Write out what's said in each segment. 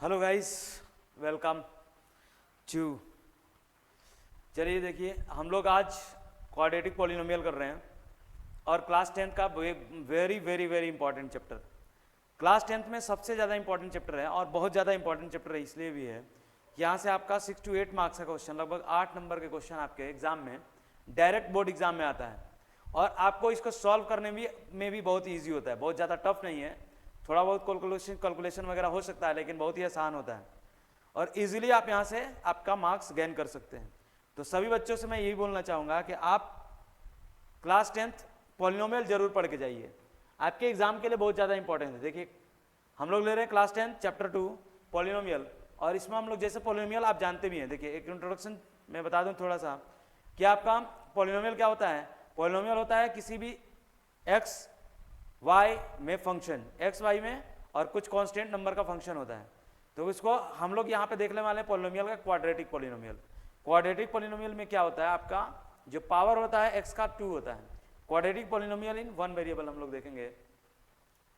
Hello guys, welcome to. चलिए देखिए, हम लोग आज क्वाड्रेटिक पॉलिनोमियल कर रहे हैं और क्लास 10th का very very very important chapter. Class 10th में सबसे ज़्यादा इंपॉर्टेंट चैप्टर है और बहुत ज़्यादा इंपॉर्टेंट चैप्टर है इसलिए भी है, यहाँ से आपका 6 to 8 मार्क्स का क्वेश्चन, लगभग 8 नंबर के क्वेश्चन आपके एग्जाम में, डायरेक्ट बोर्ड एग्जाम में आता है और आपको इसको सॉल्व करने में भी बहुत ईजी होता है, बहुत ज़्यादा टफ नहीं है। थोड़ा बहुत कैलकुलेशन वगैरह हो सकता है लेकिन बहुत ही आसान होता है और इजीली आप यहाँ से आपका मार्क्स गेन कर सकते हैं। तो सभी बच्चों से मैं यही बोलना चाहूँगा कि आप क्लास 10th पॉलिनोमियल जरूर पढ़ के जाइए, आपके एग्जाम के लिए बहुत ज़्यादा इंपॉर्टेंट है। देखिए हम लोग ले रहे हैं क्लास 10 चैप्टर 2 पॉलिनोमियल और इसमें हम लोग जैसे पॉलिनोमियल आप जानते भी हैं। देखिए एक इंट्रोडक्शन मैं बता दूं थोड़ा सा कि आपका पॉलिनोमियल क्या होता है। पॉलिनोमियल होता है किसी भी एक्स वाई में फंक्शन, एक्स वाई में और कुछ कांस्टेंट नंबर का फंक्शन होता है। तो इसको हम लोग यहाँ पे देखने वाले हैं पॉलिनोमियल का क्वाड्रेटिक पॉलिनोमियल। क्वाड्रेटिक पॉलिनोमियल में क्या होता है, आपका जो पावर होता है एक्स का 2 होता है। Quadratic polynomial in one variable हम लोग देखेंगे।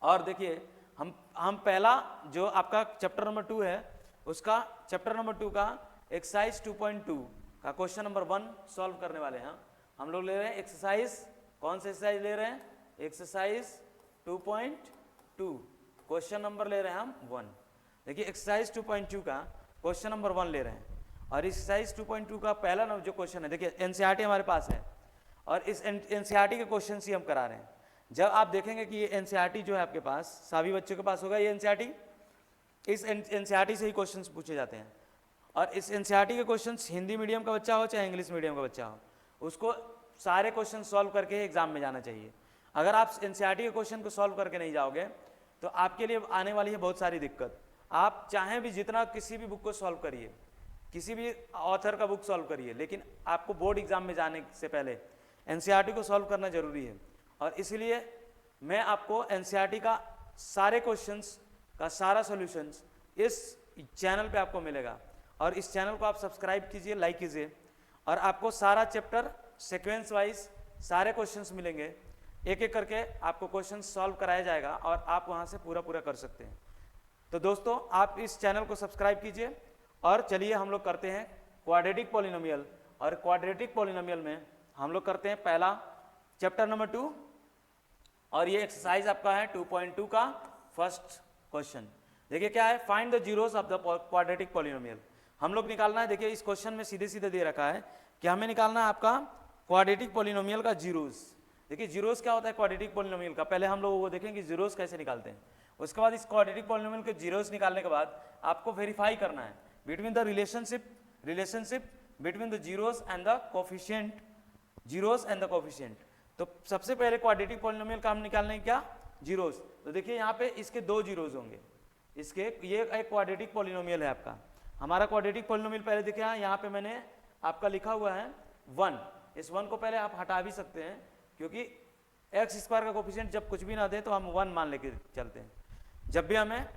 और देखिए हम पहला जो आपका चैप्टर नंबर 2 है उसका चैप्टर नंबर 2 का एक्सरसाइज 2.2 का क्वेश्चन नंबर 1 सॉल्व करने वाले हैं। हम लोग ले रहे हैं एक्सरसाइज, कौन सा एक्सरसाइज ले रहे हैं, एक्सरसाइज 2.2 क्वेश्चन नंबर ले रहे हैं हम 1। देखिए एक्सरसाइज 2.2 का क्वेश्चन नंबर 1 ले रहे हैं और एक्सरसाइज 2.2 का पहला जो क्वेश्चन है, देखिए एनसीईआरटी हमारे पास है और इस एनसीईआरटी के क्वेश्चन ही हम करा रहे हैं। जब आप देखेंगे कि ये एनसीईआरटी जो है आपके पास, सभी बच्चों के पास होगा ये एनसीईआरटी, इस एनसीईआरटी से ही क्वेश्चंस पूछे जाते हैं और इस एनसीईआरटी के क्वेश्चंस हिंदी मीडियम का बच्चा हो चाहे इंग्लिश मीडियम का बच्चा हो, उसको सारे क्वेश्चन सॉल्व करके एग्जाम में जाना चाहिए। अगर आप एनसीईआरटी के क्वेश्चन को सॉल्व करके नहीं जाओगे तो आपके लिए आने वाली है बहुत सारी दिक्कत। आप चाहें भी जितना किसी भी बुक को सॉल्व करिए, किसी भी ऑथर का बुक सॉल्व करिए, लेकिन आपको बोर्ड एग्जाम में जाने से पहले एनसीईआरटी को सॉल्व करना जरूरी है। और इसलिए मैं आपको एनसीईआरटी का सारे क्वेश्चंस का सारा सॉल्यूशंस इस चैनल पे आपको मिलेगा और इस चैनल को आप सब्सक्राइब कीजिए, लाइक कीजिए और आपको सारा चैप्टर सीक्वेंस वाइज सारे क्वेश्चंस मिलेंगे। एक एक करके आपको क्वेश्चन सॉल्व कराया जाएगा और आप वहां से पूरा कर सकते हैं। तो दोस्तों आप इस चैनल को सब्सक्राइब कीजिए और चलिए हम लोग करते हैं क्वाड्रेटिक पॉलिनोमियल। और क्वाड्रेटिक पॉलिनोमियल में हम लोग करते हैं पहला चैप्टर नंबर 2 और ये एक्सरसाइज आपका है 2.2 का फर्स्ट क्वेश्चन। देखिए क्या है, find the zeros of the quadratic polynomial. हम लोग निकालना है, देखिए इस क्वेश्चन में सीधे सीधे दे रखा है कि हमें निकालना है आपका क्वाड्रेटिक पॉलिनोमियल का जीरोस। देखिए जीरोस क्या होता है क्वाड्रेटिक पॉलिनोमियल का, पहले हम लोग वो देखेंगे जीरोस कैसे निकालते हैं। उसके बाद इस क्वाड्रेटिक पॉलिनोमियल के जीरोस निकालने के बाद आपको वेरीफाई करना है between the relationship between the zeros and the coefficient, zeros and the coefficient. तो सबसे पहले क्वाड्रेटिक पॉलिनोमियल का हम निकालने क्या, जीरोस। तो देखिए यहाँ पे इसके 2 जीरोस होंगे, इसके ये एक क्वाड्रेटिक पॉलिनोमियल है आपका। हमारा क्वाड्रेटिक पॉलिनोमियल पहले देखिए यहाँ पे मैंने आपका लिखा हुआ है 1। इस 1 को पहले आप हटा भी सकते हैं क्योंकि एक्स स्क्वायर का कोफिशिएंट जब कुछ भी ना दे तो हम 1 मान लेके चलते हैं। जब भी हमें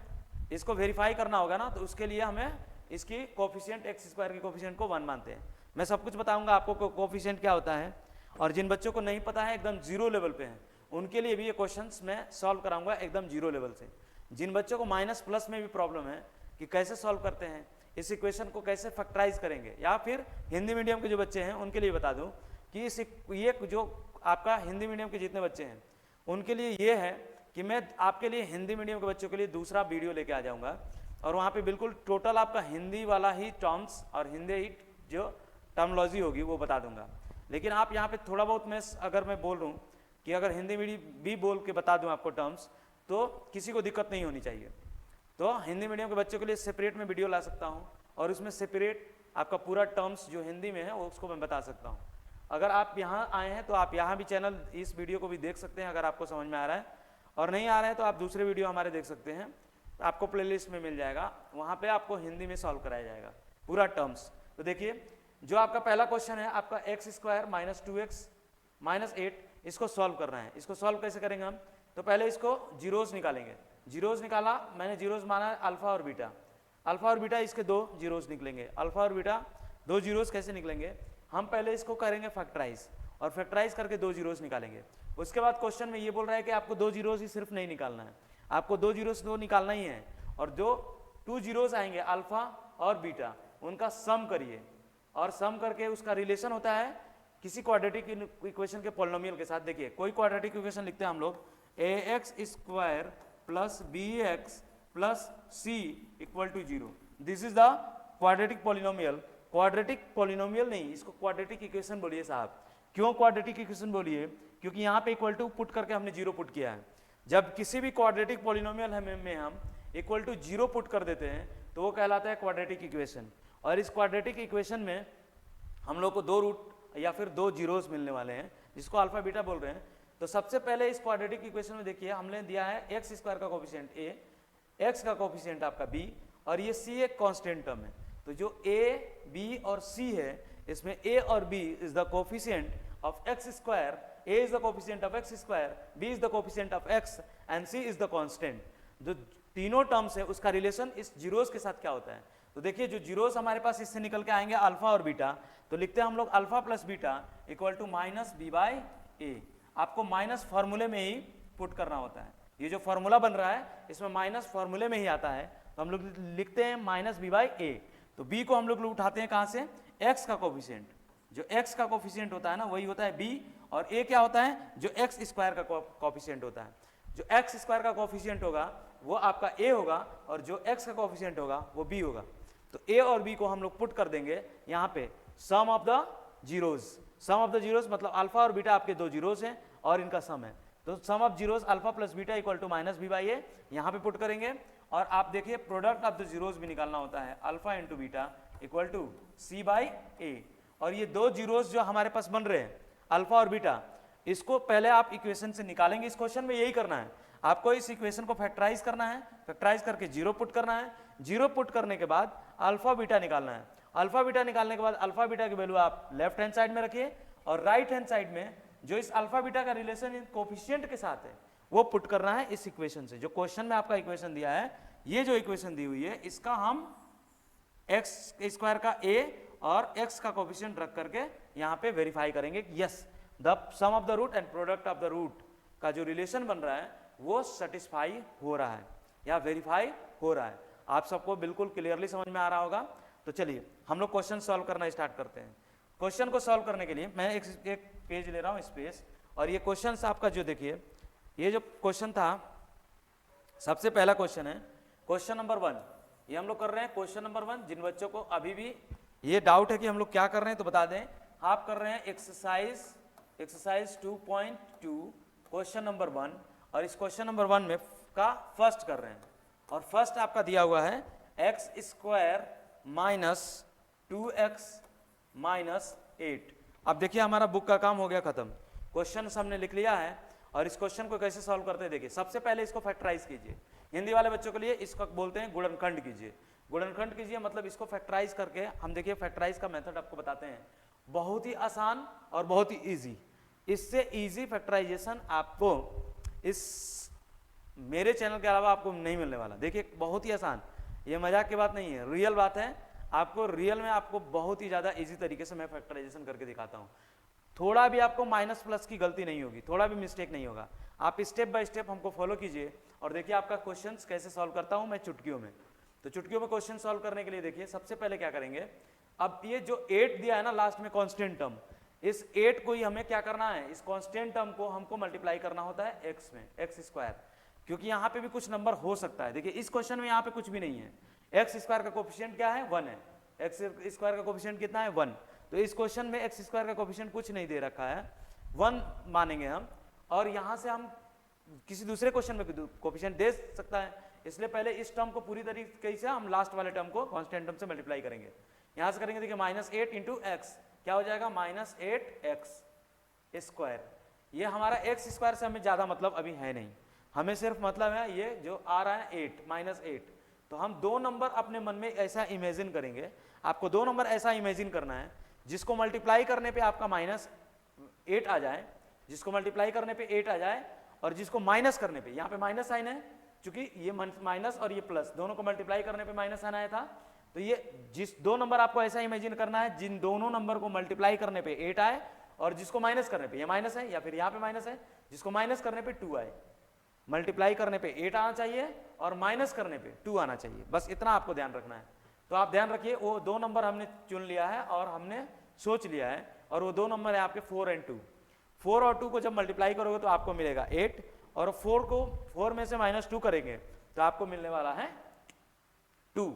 इसको वेरीफाई करना होगा ना तो उसके लिए हमें इसकी कोफिशिएंट एक्स स्क्वायर के कोफिशिएंट को 1 मानते हैं। मैं सब कुछ बताऊंगा आपको कोफिशिएंट क्या होता है और जिन बच्चों को नहीं पता है एकदम जीरो लेवल पे हैं उनके लिए भी ये क्वेश्चंस मैं सॉल्व कराऊंगा एकदम जीरो लेवल से। जिन बच्चों को माइनस प्लस में भी प्रॉब्लम है कि कैसे सॉल्व करते हैं, इस इक्वेशन को कैसे फैक्टराइज करेंगे, या फिर हिंदी मीडियम के जो बच्चे हैं उनके लिए बता दूं कि ये जो आपका हिंदी मीडियम के जितने बच्चे हैं उनके लिए ये है कि मैं आपके लिए हिंदी मीडियम के बच्चों के लिए दूसरा वीडियो लेके आ जाऊंगा और वहाँ पे बिल्कुल टोटल आपका हिंदी वाला ही टर्म्स और हिंदी ही जो टर्मोलॉजी होगी वो बता दूंगा। लेकिन आप यहाँ पे थोड़ा बहुत अगर मैं बोल रहा हूँ कि अगर हिंदी मीडियम भी बोल के बता दूँ आपको टर्म्स तो किसी को दिक्कत नहीं होनी चाहिए। तो हिंदी मीडियम के बच्चों के लिए सेपरेट में वीडियो ला सकता हूँ और उसमें सेपरेट आपका पूरा टर्म्स जो हिंदी में है वो उसको मैं बता सकता हूँ। अगर आप यहाँ आए हैं तो आप यहाँ भी चैनल इस वीडियो को भी देख सकते हैं अगर आपको समझ में आ रहा है, और नहीं आ रहा है तो आप दूसरे वीडियो हमारे देख सकते हैं, आपको प्लेलिस्ट में मिल जाएगा, वहाँ पे आपको हिंदी में सॉल्व कराया जाएगा पूरा टर्म्स। तो देखिए जो आपका पहला क्वेश्चन है आपका x square minus 2x minus 8, इसको सॉल्व करना है। इसको सॉल्व कैसे करेंगे हम, तो पहले इसको जीरोस निकालेंगे। जीरोस निकाला मैंने, जीरोस माना अल्फा और बीटा, अल्फा और बीटा इसके 2 जीरोस निकलेंगे। अल्फा और बीटा 2 जीरोस कैसे निकलेंगे, हम पहले इसको करेंगे फैक्टराइज और फैक्टराइज करके 2 जीरोस निकालेंगे। उसके बाद क्वेश्चन में ये बोल रहा है कि आपको 2 जीरोस ही सिर्फ नहीं निकालना है, आपको 2 जीरोस 2 निकालना ही है और जो 2 जीरोस आएंगे अल्फा और बीटा, उनका सम करिए और सम करके उसका रिलेशन होता है किसी क्वाड्रेटिक इक्वेशन के पॉलिनोमियल के साथ। देखिए कोई क्वाड्रेटिक इक्वेशन लिखते हैं हम लोग, ax square plus bx plus c equal to 0, this is the quadratic polynomial. Quadratic polynomial नहीं, इसको क्वाड्रेटिक इक्वेशन बोलिए साहब। क्यों क्वाड्रेटिक इक्वेशन बोलिए? क्योंकि यहाँ पे इक्वल टू पुट करके हमने 0 पुट किया है। जब किसी भी क्वाड्रेटिक पॉलिनोमियल में हम इक्वल टू 0 पुट कर देते हैं तो वो कहलाता है क्वाड्रेटिक इक्वेशन। और इस क्वाड्रेटिक इक्वेशन में हम लोग को 2 रूट या फिर 2 जीरोस मिलने वाले हैं, जिसको अल्फा बीटा बोल रहे हैं। तो सबसे पहले इस क्वाड्रेटिक इक्वेशन में देखिए हमने दिया है एक्स स्क्वायर का कोफिशिएंट a, x का कोफिशिएंट आपका b, और ये c एक कांस्टेंट टर्म है। तो जो a, b और c है, इसमें a और b is the coefficient of x square, a is the coefficient of x square, b is the coefficient of x and c is the constant. जो तीनों terms है उसका रिलेशन इस zeros के साथ क्या होता है? तो देखिए जो जीरोस हमारे पास इससे निकल के आएंगे अल्फा और बीटा, तो लिखते हैं हम लोग alpha plus beta equal to minus B by A. आपको माइनस फॉर्मूले में ही पुट करना होता है। ये जो फॉर्मूला बन रहा है इसमें माइनस फॉर्मूले में ही आता है, तो हम लोग लिखते हैं माइनस बी बाई ए। तो बी को हम लोग उठाते हैं कहाँ से? एक्स का कोफिशिएंट। जो एक्स का कोफिशिएंट होता है ना वही होता है बी, और ए क्या होता है? जो एक्स स्क्वायर का कोफिशिएंट होता है। जो एक्स स्क्वायर का कोफिशिएंट होगा वो आपका ए होगा, और जो एक्स का कोफिशिएंट होगा वो बी होगा। तो ए और बी को हम लोग पुट कर देंगे यहाँ पे sum of the zeros. Sum of the zeros मतलब अल्फा और बीटा आपके 2 जीरोस हैं और इनका सम है। तो sum of zeros alpha plus beta equal to minus B by A, यहाँ पे पुट करेंगे। और आप देखिए प्रोडक्ट ऑफ द जीरोस भी निकालना होता है, alpha into beta equal to C by A. और ये 2 जीरोस जो हमारे पास बन रहे हैं अल्फा और बीटा, इसको पहले आप इक्वेशन से निकालेंगे। इस क्वेश्चन में यही करना है आपको, इस इक्वेशन को फैक्टराइज करना है, फैक्टराइज करके 0 पुट करना है। 0 पुट करने के बाद अल्फा बीटा निकालना है। अल्फा बीटा निकालने के बाद अल्फा बीटा की वैल्यू आप लेफ्ट हैंड साइड में रखिए, और राइट हैंड साइड में जो इस अल्फा बीटा का रिलेशन इन कोफिशिएंट के साथ है वो पुट करना है इस इक्वेशन से। जो क्वेश्चन में आपका इक्वेशन दिया है, ये जो इक्वेशन दी हुई है, इसका हम एक्स स्क्वायर का a और x का कोफिशिएंट रख करके यहाँ पे वेरीफाई करेंगे। Yes, the sum of the root and product of the root का जो रिलेशन बन रहा है वो सेटिस्फाई हो रहा है या वेरीफाई हो रहा है। आप सबको बिल्कुल क्लियरली समझ में आ रहा होगा। तो चलिए हम लोग क्वेश्चन सॉल्व करना स्टार्ट करते हैं। क्वेश्चन को सॉल्व करने के लिए मैं एक पेज ले रहा हूँ स्पेस, और ये क्वेश्चन आपका जो देखिए, ये जो क्वेश्चन था सबसे पहला क्वेश्चन है क्वेश्चन नंबर 1। ये हम लोग कर रहे हैं क्वेश्चन नंबर 1। जिन बच्चों को अभी भी ये डाउट है कि हम लोग क्या कर रहे हैं तो बता दें, आप कर रहे हैं एक्सरसाइज 2.2 क्वेश्चन नंबर 1, और इस क्वेश्चन नंबर 1 में का फर्स्ट कर रहे हैं। और फर्स्ट आपका दिया हुआ है x square minus 2x minus 8। अब देखिए हमारा बुक का काम हो गया खत्म, क्वेश्चन हमने लिख लिया है। और इस क्वेश्चन को कैसे सॉल्व करते हैं देखिए, सबसे पहले इसको फैक्टराइज कीजिए। हिंदी वाले बच्चों के लिए इसको बोलते हैं गुणनखंड कीजिए। गुणनखंड कीजिए मतलब इसको फैक्टराइज करके हम देखिए फैक्टराइज का मेथड आपको बताते हैं, बहुत ही आसान और बहुत ही इजी। इससे इजी फैक्टराइजेशन आपको इस मेरे चैनल के अलावा आपको नहीं मिलने वाला। देखिए बहुत ही आसान, ये मजाक की बात नहीं है, रियल बात है। आपको रियल में आपको बहुत ही ज़्यादा इजी तरीके से मैं फैक्टराइजेशन करके दिखाता हूँ। थोड़ा भी आपको माइनस प्लस की गलती नहीं होगी, थोड़ा भी मिस्टेक नहीं होगा। आप स्टेप बाय स्टेप हमको फॉलो कीजिए और देखिए आपका क्वेश्चन कैसे सॉल्व करता हूँ मैं चुटकियों में। तो चुटकियों में क्वेश्चन सॉल्व करने के लिए देखिए सबसे पहले क्या करेंगे, अब ये जो 8 दिया है ना लास्ट में कांस्टेंट टर्म, इस 8 को ही हमें क्या करना है, इस कांस्टेंट टर्म को हमको मल्टीप्लाई करना होता है एक्स में, एक्स स्क्वायर, क्योंकि यहाँ पे भी कुछ नंबर हो सकता है। देखिए इस क्वेश्चन में यहाँ पे कुछ भी नहीं है। एक्स स्क्वायर का कोफिशिएंट क्या है, 1 है। एक्स स्क्वायर का कोफिशिएंट कितना है, 1। तो इस क्वेश्चन में एक्स स्क्वायर का कोफिशिएंट कुछ नहीं दे रखा है, 1 मानेंगे हम। और यहाँ से हम किसी दूसरे क्वेश्चन में कोफिशिएंट दे सकता है, इसलिए पहले इस टर्म को पूरी तरीके से हम लास्ट वाले टर्म को कांस्टेंट टर्म से मल्टीप्लाई करेंगे। यहाँ से करेंगे देखिए -8 इंटू एक्स क्या हो जाएगा, -8x स्क्वायर। ये हमारा एक्स स्क्वायर से हमें ज़्यादा मतलब अभी है नहीं, हमें सिर्फ मतलब है ये जो आ रहा है 8 -8। तो हम 2 नंबर अपने मन में ऐसा इमेजिन करेंगे, आपको 2 नंबर ऐसा इमेजिन करना है जिसको मल्टीप्लाई करने पे आपका -8 आ जाए, जिसको मल्टीप्लाई करने पे 8 आ जाए, और जिसको माइनस करने पे, यहाँ पे माइनस साइन है क्योंकि ये माइनस और ये प्लस दोनों को मल्टीप्लाई करने पे माइनस आना था। तो ये जिस 2 नंबर आपको ऐसा इमेजिन करना है जिन दोनों नंबर को मल्टीप्लाई करने पे 8 आए, और जिसको माइनस करने पे ये माइनस है, या फिर यहाँ पे माइनस है, जिसको माइनस करने पे 2 आए। मल्टीप्लाई करने पे 8 आना चाहिए और माइनस करने पे 2 आना चाहिए, बस इतना आपको ध्यान रखना है। तो आप ध्यान रखिए वो दो नंबर हमने चुन लिया है और हमने सोच लिया है, और वो दो नंबर है आपके 4 और 2। 4 और 2 को जब मल्टीप्लाई करोगे तो आपको मिलेगा 8, और 4 में से -2 करेंगे तो आपको मिलने वाला है 2।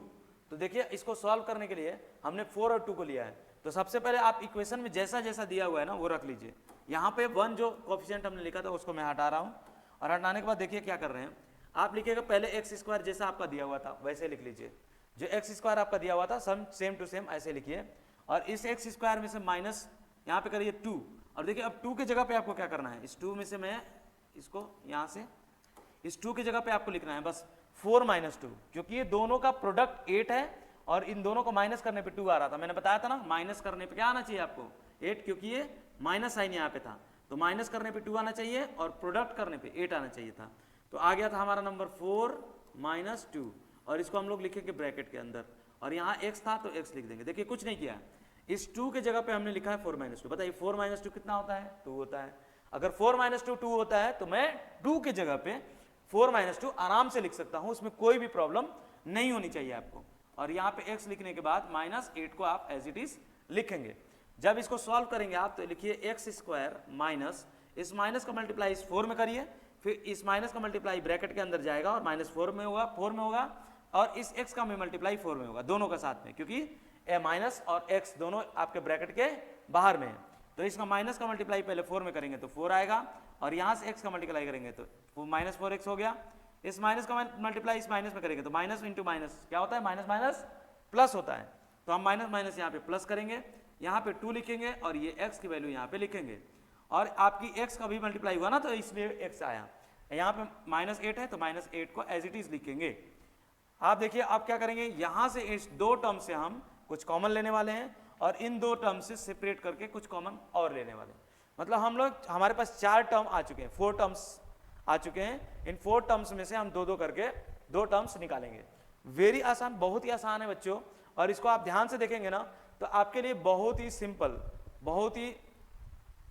तो देखिए इसको सॉल्व करने के लिए हमने 4 और 2 को लिया है। तो सबसे पहले आप इक्वेशन में जैसा जैसा दिया हुआ है ना वो रख लीजिए। यहाँ पे 1 जो कोफिशिएंट हमने लिखा था उसको मैं हटा रहा हूँ, और हटाने के बाद देखिए क्या कर रहे हैं आप, लिखिएगा पहले x² जैसा आपका दिया हुआ था वैसे लिख लीजिए। जो x² आपका दिया हुआ था सेम टू सेम ऐसे लिखिए, और इस x² में से माइनस यहाँ पे करिए 2, और देखिए अब 2 की जगह पे आपको क्या करना है, इस 2 में से मैं इसको यहाँ से इस 2 की जगह पे आपको लिखना है बस 4 - 2, क्योंकि ये दोनों का प्रोडक्ट 8 है और इन दोनों को माइनस करने पे 2 आ रहा था। मैंने बताया था ना माइनस करने पे क्या आना चाहिए आपको 8, क्योंकि ये माइनस साइन यहाँ पे था, तो माइनस करने पे 2 आना चाहिए और प्रोडक्ट करने पे 8 आना चाहिए था। तो आ गया था हमारा नंबर 4 - 2, और इसको हम लोग लिखेंगे ब्रैकेट के अंदर, और यहाँ x था तो x लिख देंगे। देखिए कुछ नहीं किया, इस 2 के जगह पे हमने लिखा है 4 - 2। बताइए 4 - 2 कितना होता है, 2 होता है। अगर 4 - 2 2 होता है तो मैं 2 के जगह पे 4 - 2 आराम से लिख सकता हूं, उसमें कोई भी प्रॉब्लम नहीं होनी चाहिए आपको। और यहाँ पे x लिखने के बाद -8 को आप एज इट इज लिखेंगे। जब इसको सॉल्व करेंगे आप तो लिखिए x² माइनस, इस माइनस का मल्टीप्लाई इस 4 में करिए, फिर इस माइनस का मल्टीप्लाई ब्रैकेट के अंदर जाएगा और -4 में होगा, 4 में होगा, और इस x का मल्टीप्लाई 4 में होगा, दोनों का साथ में, क्योंकि ए माइनस और x दोनों आपके ब्रैकेट के बाहर में है। तो इसका माइनस का मल्टीप्लाई पहले 4 में करेंगे तो 4 आएगा, और यहाँ से x का मल्टीप्लाई करेंगे तो -4x हो गया। इस माइनस का मल्टीप्लाई इस माइनस में करेंगे तो माइनस इंटू माइनस क्या होता है, माइनस माइनस प्लस होता है। तो हम माइनस माइनस यहाँ पे प्लस करेंगे, यहाँ पे 2 लिखेंगे और ये x की वैल्यू यहाँ पे लिखेंगे, और आपकी x का भी मल्टीप्लाई हुआ ना तो इसलिए x आया। यहाँ पे -8 है तो -8 को एज इट इज लिखेंगे। आप देखिए आप क्या करेंगे, यहाँ से इस 2 टर्म से हम कुछ कॉमन लेने वाले हैं, और इन 2 टर्म से सेपरेट करके कुछ कॉमन और लेने वाले हैं। मतलब हम लोग हमारे पास 4 टर्म आ चुके हैं, 4 टर्म्स आ चुके हैं। इन 4 टर्म्स में से हम 2-2 करके 2 टर्म्स निकालेंगे। वेरी आसान, बहुत ही आसान है बच्चों, और इसको आप ध्यान से देखेंगे ना तो आपके लिए बहुत ही सिंपल, बहुत ही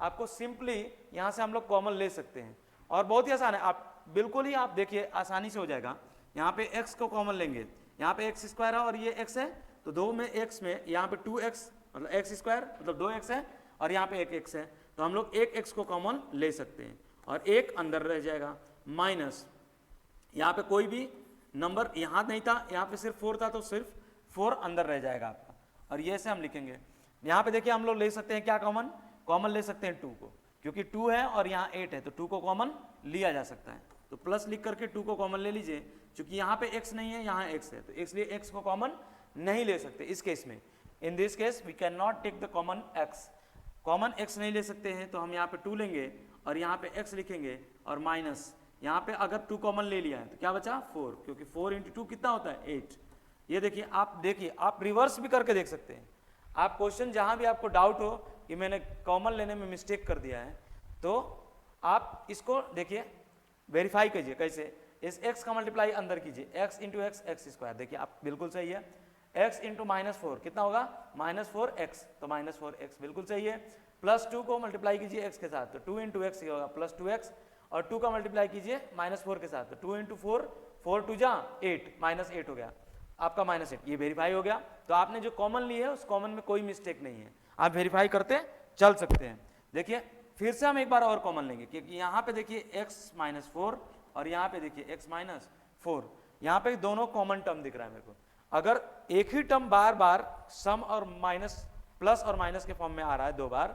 आपको सिंपली यहाँ से हम लोग कॉमन ले सकते हैं, और बहुत ही आसान है। आप बिल्कुल ही आप देखिए आसानी से हो जाएगा। यहाँ पे x को कॉमन लेंगे, यहाँ पे x² है और ये x है, तो 2 में x में यहाँ पे 2x मतलब x² मतलब 2x है, और यहाँ पे 1x है, तो हम लोग 1x को कॉमन ले सकते हैं और 1 अंदर रह जाएगा, माइनस यहाँ पे कोई भी नंबर यहाँ नहीं था, यहाँ पे सिर्फ 4 था तो सिर्फ 4 अंदर रह जाएगा आपका, और ये से हम लिखेंगे। यहाँ पे देखिए हम लोग ले सकते हैं क्या कॉमन, कॉमन ले सकते हैं 2 को, क्योंकि 2 है और यहाँ 8 है तो 2 को कॉमन लिया जा सकता है। तो प्लस लिख करके 2 को कॉमन ले लीजिए, क्योंकि यहाँ पे x नहीं है यहाँ x है, तो इसलिए x को कॉमन नहीं ले सकते इस केस में। In this case we can not take the common x, common x नहीं ले सकते हैं, तो हम यहाँ पे 2 लेंगे और यहाँ पे x लिखेंगे, और माइनस यहाँ पे अगर 2 कॉमन ले लिया है तो क्या बचा 4, क्योंकि 4 × 2 कितना होता है 8। ये देखिए आप रिवर्स भी करके देख सकते हैं। आप क्वेश्चन जहाँ भी आपको डाउट हो कि मैंने कॉमन लेने में मिस्टेक कर दिया है, तो आप इसको देखिए वेरीफाई कीजिए कैसे, इस x का मल्टीप्लाई अंदर कीजिए, x × x x², देखिए आप बिल्कुल सही है। x × -4 कितना होगा -4x, तो -4x बिल्कुल सही है। +2 को मल्टीप्लाई कीजिए x के साथ तो 2 × x होगा +2x, और 2 का मल्टीप्लाई कीजिए -4 के साथ तो 2 × 4, 4 2 जा 8, -8 हो गया आपका -8, ये वेरीफाई हो गया। तो आपने जो कॉमन ली है उस कॉमन में कोई मिस्टेक नहीं है, आप वेरीफाई करते चल सकते हैं। देखिए फिर से हम एक बार और कॉमन लेंगे, क्योंकि यहाँ पे देखिए x -4 और यहाँ पे देखिए x -4, यहाँ पे दोनों कॉमन टर्म दिख रहा है मेरे को। अगर एक ही टर्म बार बार सम और माइनस, प्लस और माइनस के फॉर्म में आ रहा है 2 बार,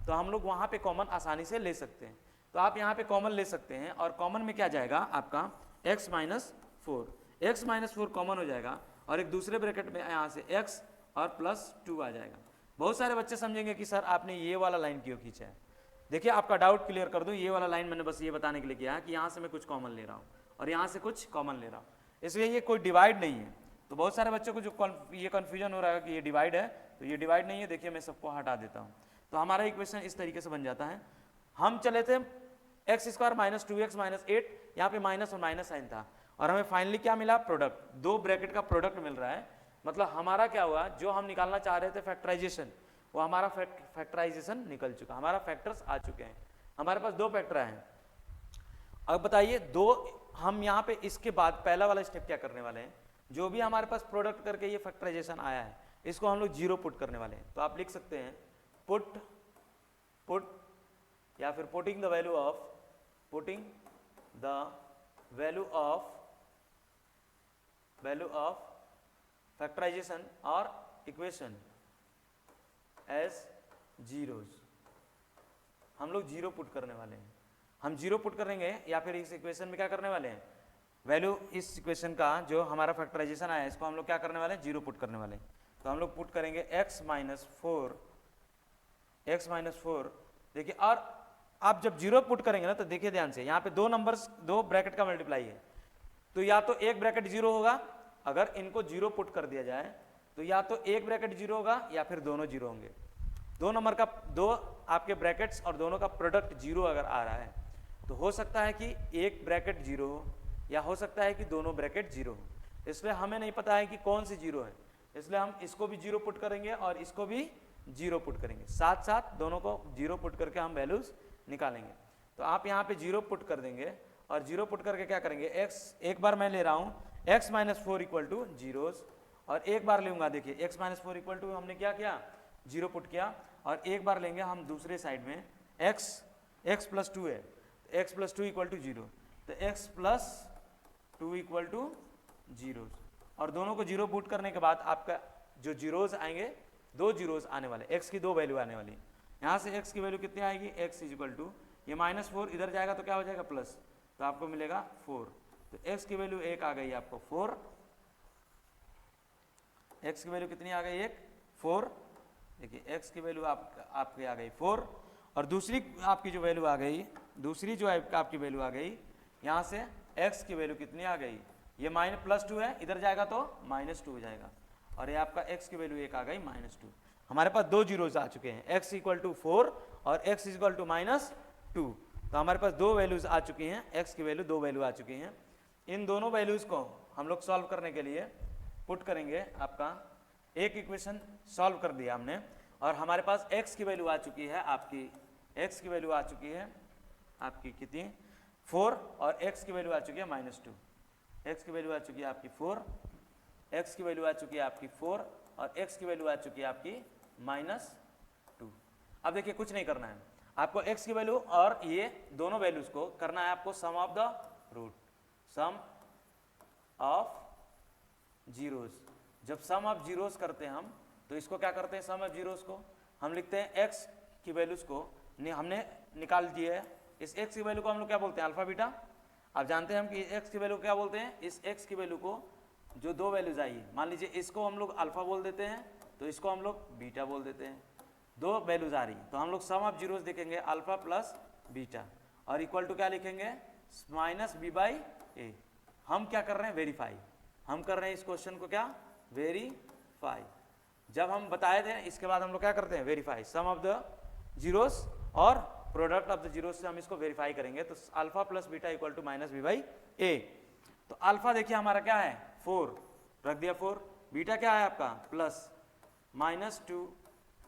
तो हम लोग वहाँ पे कॉमन आसानी से ले सकते हैं। तो आप यहाँ पे कॉमन ले सकते हैं, और कॉमन में क्या जाएगा आपका x -4 कॉमन हो जाएगा, और एक दूसरे ब्रैकेट में यहाँ से x और +2 आ जाएगा। बहुत सारे बच्चे समझेंगे कि सर आपने ये वाला लाइन क्यों खींचा है। देखिए आपका डाउट क्लियर कर दूं, ये वाला लाइन मैंने बस ये बताने के लिए किया है कि यहाँ से मैं कुछ कॉमन ले रहा हूँ और यहाँ से कुछ कॉमन ले रहा हूँ, इसलिए ये कोई डिवाइड नहीं है। तो बहुत सारे बच्चों को जो ये कन्फ्यूजन हो रहा है कि ये डिवाइड है, तो ये डिवाइड नहीं है। देखिए मैं सबको हटा देता हूँ, तो हमारा इक्वेशन इस तरीके से बन जाता है। हम चले थे x² -2x -8, यहाँ पे माइनस और माइनस साइन था, और हमें फाइनली क्या मिला, प्रोडक्ट, 2 ब्रैकेट का प्रोडक्ट मिल रहा है। मतलब हमारा क्या हुआ, जो हम निकालना चाह रहे थे फैक्टराइजेशन, वो हमारा फैक्टराइजेशन निकल चुका, हमारा फैक्टर्स आ चुके हैं, हमारे पास 2 फैक्टर हैं। अब बताइए 2 हम यहाँ पे इसके बाद पहला वाला स्टेप क्या करने वाले हैं, जो भी हमारे पास प्रोडक्ट करके ये फैक्टराइजेशन आया है इसको हम लोग जीरो पुट करने वाले हैं। तो आप लिख सकते हैं पुट या फिर putting the value of factorization और इक्वेशन एज जीरोज। हम लोग जीरो पुट करने वाले हैं। हम जीरो पुट करेंगे या फिर इस इक्वेशन में क्या करने वाले हैं, वैल्यू इस इक्वेशन का जो हमारा फैक्टराइजेशन आया है इसको हम लोग क्या करने वाले हैं, जीरो पुट करने वाले हैं। तो हम लोग पुट करेंगे x माइनस फोर। देखिए, और आप जब जीरो पुट करेंगे ना तो देखिए ध्यान से, यहाँ पे दो नंबर्स, दो ब्रैकेट का मल्टीप्लाई है, तो या तो एक ब्रैकेट जीरो होगा, अगर इनको जीरो पुट कर दिया जाए तो या तो एक ब्रैकेट जीरो होगा या फिर दोनों जीरो होंगे। दो नंबर का, दो आपके ब्रैकेट्स और दोनों का प्रोडक्ट जीरो अगर आ रहा है तो हो सकता है कि एक ब्रैकेट जीरो हो या हो सकता है कि दोनों ब्रैकेट जीरो हो। इसलिए हमें नहीं पता है कि कौन सी जीरो है, इसलिए हम इसको भी जीरो पुट करेंगे और इसको भी जीरो पुट करेंगे, साथ साथ दोनों को जीरो पुट करके हम वैल्यूज निकालेंगे। तो आप यहाँ पे जीरो पुट कर देंगे और जीरो पुट करके क्या करेंगे, x एक बार मैं ले रहा हूँ x minus four equal to zeros, और एक बार लूंगा, देखिए x minus four equal to हमने क्या किया, जीरो पुट किया, और एक बार लेंगे हम दूसरे साइड में x प्लस टू है, x plus two equal to zero, तो x plus two equal to zeros, और दोनों को जीरो पुट करने के बाद आपका जो जीरोज आएंगे, दो जीरोज आने वाले, x की दो वैल्यू आने वाली। यहाँ से x की वैल्यू कितनी आएगी, x इज इक्वल टू, ये माइनस फोर इधर जाएगा तो क्या हो जाएगा प्लस, तो आपको मिलेगा 4। तो x की वैल्यू एक आ गई आपको 4, x की वैल्यू कितनी आ गई, एक 4। देखिए x की वैल्यू आपकी आ गई 4, और दूसरी आपकी जो वैल्यू आ गई, दूसरी जो आपकी वैल्यू आ गई, यहाँ से x की वैल्यू कितनी आ गई, ये माइनस प्लस टू है, इधर जाएगा तो माइनस टू हो जाएगा, और ये आपका x की वैल्यू एक आ गई माइनस टू। हमारे पास दो जीरोज आ चुके हैं, x इक्वल टू 4 और x equal to minus two. तो हमारे पास दो वैल्यूज आ चुकी हैं, x की वैल्यू, दो वैल्यू आ चुकी हैं। इन दोनों वैल्यूज को हम लोग सॉल्व करने के लिए पुट करेंगे। आपका एक इक्वेशन सॉल्व कर दिया हमने, और हमारे पास x की वैल्यू आ चुकी है, आपकी x की वैल्यू आ चुकी है आपकी कितनी 4, और x की वैल्यू आ चुकी है माइनस टू। x की वैल्यू आ चुकी है आपकी 4, x की वैल्यू आ चुकी है आपकी 4, और x की वैल्यू आ चुकी है आपकी माइनस टू। अब देखिए कुछ नहीं करना है आपको, x की वैल्यू और ये दोनों वैल्यूज को करना है आपको sum of the root, sum of zeros. जब सम ऑफ जीरोज करते हैं हम, तो इसको क्या करते हैं, सम ऑफ जीरोज को हम लिखते हैं x की वैल्यूज को हमने निकाल दिया है, इस x की वैल्यू को हम लोग क्या बोलते हैं, अल्फा बीटा। आप जानते हैं हम कि x की वैल्यू क्या बोलते हैं, इस x की वैल्यू को जो दो वैल्यूज आई है, मान लीजिए इसको हम लोग अल्फा बोल देते हैं, तो इसको हम लोग बीटा बोल देते हैं। दो वैल्यूज आ रही, तो हम लोग सम ऑफ जीरोज देखेंगे अल्फा प्लस बीटा, और इक्वल टू क्या लिखेंगे, माइनस बी बाई ए। हम क्या कर रहे हैं, वेरीफाई, हम कर रहे हैं इस क्वेश्चन को क्या, वेरीफाई। जब हम बताए थे इसके बाद हम लोग क्या करते हैं, verify, sum of the zeros और प्रोडक्ट ऑफ द जीरोस से हम इसको वेरीफाई करेंगे। तो alpha plus beta equal to minus B by A. तो अल्फा देखिए हमारा क्या है 4, रख दिया 4, बीटा क्या है आपका प्लस माइनस टू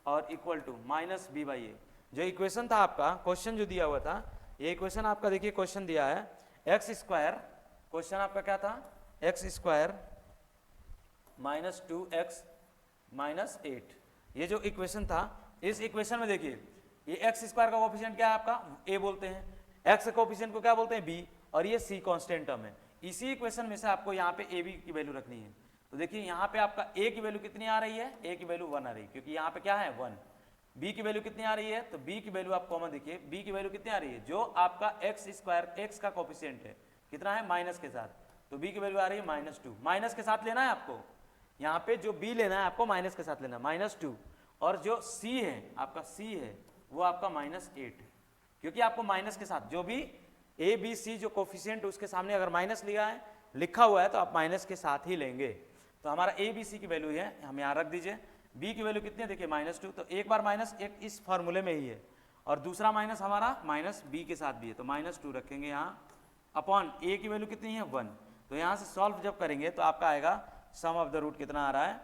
और equal to minus B by A. जो इक्वेशन था आपका, क्वेश्चन जो दिया हुआ था, ये इक्वेशन आपका देखिए क्वेश्चन दिया है एक्स स्क्वायर, क्वेश्चन आपका क्या था, x square minus 2x minus 8। ये जो इक्वेशन था, इस इक्वेशन में देखिए ये एक्स स्क्वायर का कोफिशिएंट क्या है आपका, a बोलते हैं, x कोफिशिएंट को क्या बोलते हैं, b, और ये c कांस्टेंट टर्म है। इसी इक्वेशन में से आपको यहाँ पे a b की वैल्यू रखनी है। तो देखिए यहाँ पे आपका a की वैल्यू कितनी आ रही है, a की वैल्यू 1 आ रही है, क्योंकि यहाँ पे क्या है 1। b की वैल्यू कितनी आ रही है, तो b की वैल्यू आप कॉमन देखिए, b की वैल्यू कितनी आ रही है, जो आपका एक्स स्क्वायर x का कोफिशिएंट है कितना है माइनस के साथ, तो b की वैल्यू आ रही है माइनस 2। माइनस के साथ लेना है आपको, यहाँ पे जो b लेना है आपको माइनस के साथ लेना, माइनस 2, और जो c है आपका, c है वो आपका माइनस 8 है, क्योंकि आपको माइनस के साथ जो भी a b c जो कोफिशिएंट उसके सामने अगर माइनस लिया है, लिखा हुआ है, तो आप माइनस के साथ ही लेंगे। तो हमारा a b c की वैल्यू है, हम यहाँ रख दीजिए। b की वैल्यू कितनी है देखिए माइनस 2, तो एक बार माइनस एक इस फॉर्मूले में ही है, और दूसरा माइनस हमारा माइनस b के साथ भी है, तो माइनस 2 रखेंगे यहाँ, अपॉन a की वैल्यू कितनी है 1। तो यहाँ से सॉल्व जब करेंगे तो आपका आएगा सम ऑफ द रूट कितना आ रहा है।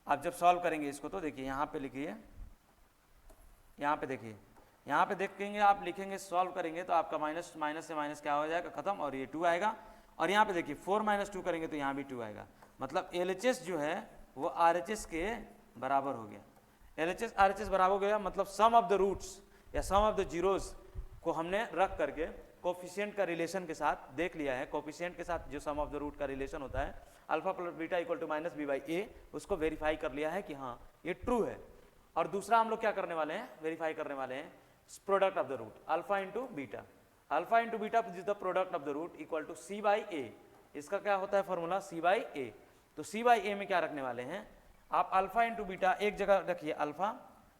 आप जब सॉल्व करेंगे इसको तो देखिए यहाँ पे लिखिए, यहाँ पे देखिए, यहाँ पे देखेंगे आप, लिखेंगे सॉल्व करेंगे तो आपका माइनस माइनस से माइनस क्या हो जाएगा, खत्म, और ये 2 आएगा। और यहाँ पे देखिए 4 - 2 करेंगे तो यहाँ भी 2 आएगा। मतलब LHS जो है वो RHS के बराबर हो गया। LHS RHS बराबर हो गया, मतलब सम ऑफ द रूट्स या सम ऑफ द जीरोस को हमने रख करके कोफिशिएंट का रिलेशन के साथ देख लिया है। कोफिशिएंट के साथ जो सम ऑफ द रूट का रिलेशन होता है alpha plus beta equal to minus b/a, उसको वेरीफाई कर लिया है कि हाँ ये ट्रू है। और दूसरा हम लोग क्या करने वाले हैं, वेरीफाई करने वाले हैं product of the root, alpha into beta. Alpha into beta is the product of the root equal to c/a। इसका क्या होता है फॉर्मूला, c/a। तो c/a में क्या रखने वाले हैं आप, अल्फा इंटू बीटा एक जगह रखिए अल्फा,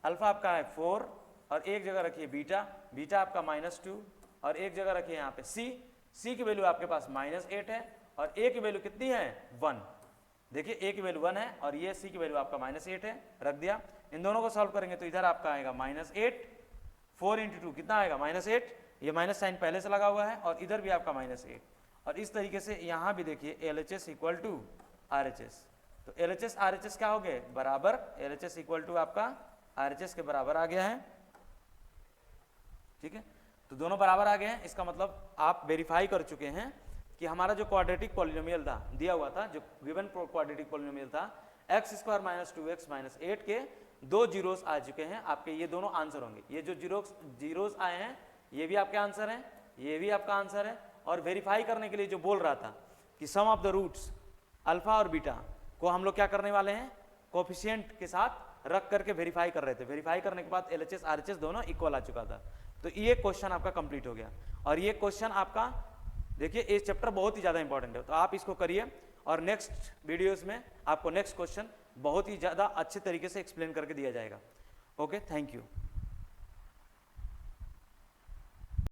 अल्फा आपका है 4, और एक जगह रखिए बीटा, बीटा आपका -2, और एक जगह रखिए यहाँ पे c की वैल्यू आपके पास -8 है, और a की वैल्यू कितनी है 1। देखिए a की वैल्यू 1 है और ये c की वैल्यू आपका -8 है, रख दिया। इन दोनों को सॉल्व करेंगे तो इधर आपका आएगा -8, 4 × 2 कितना आएगा -8, ये माइनस साइन पहले से लगा हुआ है, और इधर भी आपका -8। और इस तरीके से यहाँ भी देखिए LHS इक्वल टू RHS, तो LHS RHS क्या हो गए बराबर, LHS इक्वल टू आपका RHS के बराबर आ गया है। ठीक है, तो दोनों बराबर आ गए हैं। इसका मतलब आप वेरीफाई कर चुके हैं कि हमारा जो क्वाड्रेटिक पॉलिनोमियल था दिया हुआ था, जो गिवन क्वाड्रेटिक पॉलिनोमियल था x² - 2x - 8 के 2 जीरोस आ चुके हैं आपके, ये दोनों आंसर होंगे। ये जो जीरोस आए हैं ये भी आपके आंसर हैं, ये भी आपका आंसर है। और वेरीफाई करने के लिए जो बोल रहा था कि सम ऑफ द रूट्स अल्फा और बीटा को हम लोग क्या करने वाले हैं, कोफिशिएंट के साथ रख करके वेरीफाई कर रहे थे। वेरीफाई करने के बाद LHS RHS दोनों इक्वल आ चुका था। तो ये क्वेश्चन आपका कंप्लीट हो गया। और ये क्वेश्चन आपका देखिए ये चैप्टर बहुत ही ज़्यादा इंपॉर्टेंट है, तो आप इसको करिए, और नेक्स्ट वीडियोस में आपको नेक्स्ट क्वेश्चन बहुत ही ज़्यादा अच्छे तरीके से एक्सप्लेन करके दिया जाएगा। Okay, thank you.